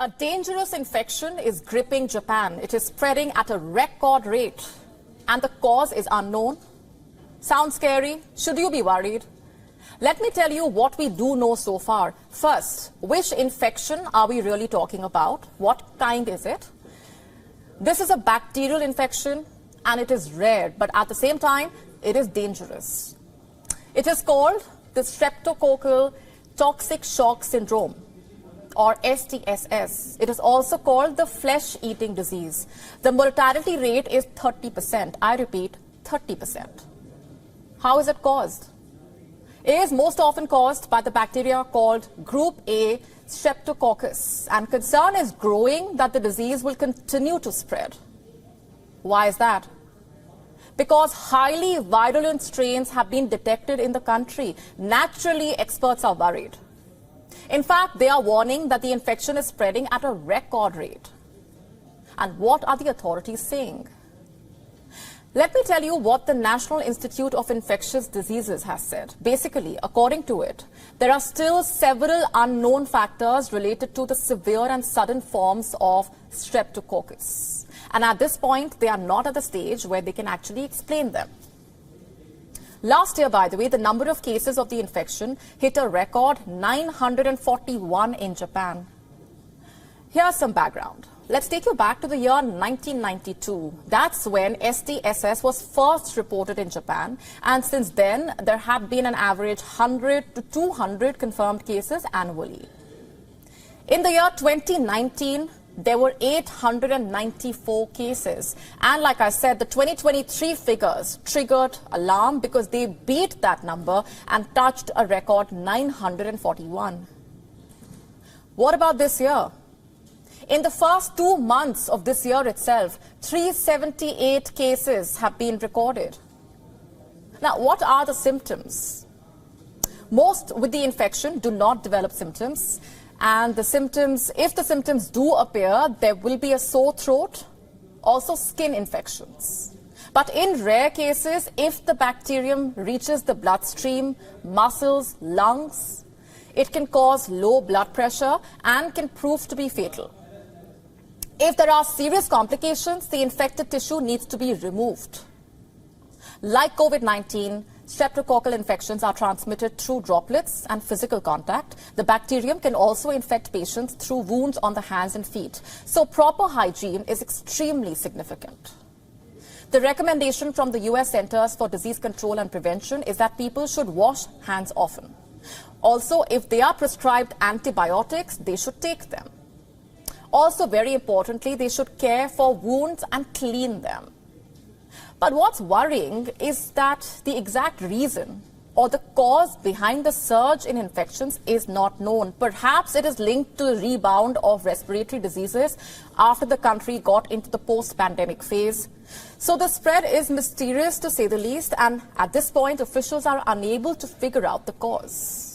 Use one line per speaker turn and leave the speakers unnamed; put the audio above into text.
A dangerous infection is gripping Japan. It is spreading at a record rate, and the cause is unknown. Sounds scary? Should you be worried? Let me tell you what we do know so far. First, which infection are we really talking about? What kind is it? This is a bacterial infection, and it is rare, but at the same time, it is dangerous. It is called the streptococcal toxic shock syndrome, or STSS. It is also called the flesh-eating disease. The mortality rate is 30%. I repeat, 30%. How is it caused? It is most often caused by the bacteria called Group A Streptococcus, and concern is growing that the disease will continue to spread. Why is that? Because highly virulent strains have been detected in the country. Naturally, experts are worried. In fact, they are warning that the infection is spreading at a record rate. And what are the authorities saying? Let me tell you what the National Institute of Infectious Diseases has said. Basically, according to it, there are still several unknown factors related to the severe and sudden forms of streptococcus. And at this point, they are not at the stage where they can actually explain them. Last year, by the way, the number of cases of the infection hit a record 941 in Japan. Here's some background. Let's take you back to the year 1992. That's when STSS was first reported in Japan. And since then, there have been an average 100 to 200 confirmed cases annually. In the year 2019, there were 894 cases. And like I said, the 2023 figures triggered alarm because they beat that number and touched a record 941. What about this year? In the first 2 months of this year itself, 378 cases have been recorded. Now, what are the symptoms? Most with the infection do not develop symptoms. And the symptoms, if the symptoms do appear, there will be a sore throat, also skin infections. But in rare cases, if the bacterium reaches the bloodstream, muscles, lungs, it can cause low blood pressure and can prove to be fatal. If there are serious complications, the infected tissue needs to be removed. Like COVID-19, streptococcal infections are transmitted through droplets and physical contact. The bacterium can also infect patients through wounds on the hands and feet. So proper hygiene is extremely significant. The recommendation from the US Centers for Disease Control and Prevention is that people should wash hands often. Also, if they are prescribed antibiotics, they should take them. Also, very importantly, they should care for wounds and clean them. But what's worrying is that the exact reason or the cause behind the surge in infections is not known. Perhaps it is linked to the rebound of respiratory diseases after the country got into the post-pandemic phase. So the spread is mysterious to say the least, and at this point, officials are unable to figure out the cause.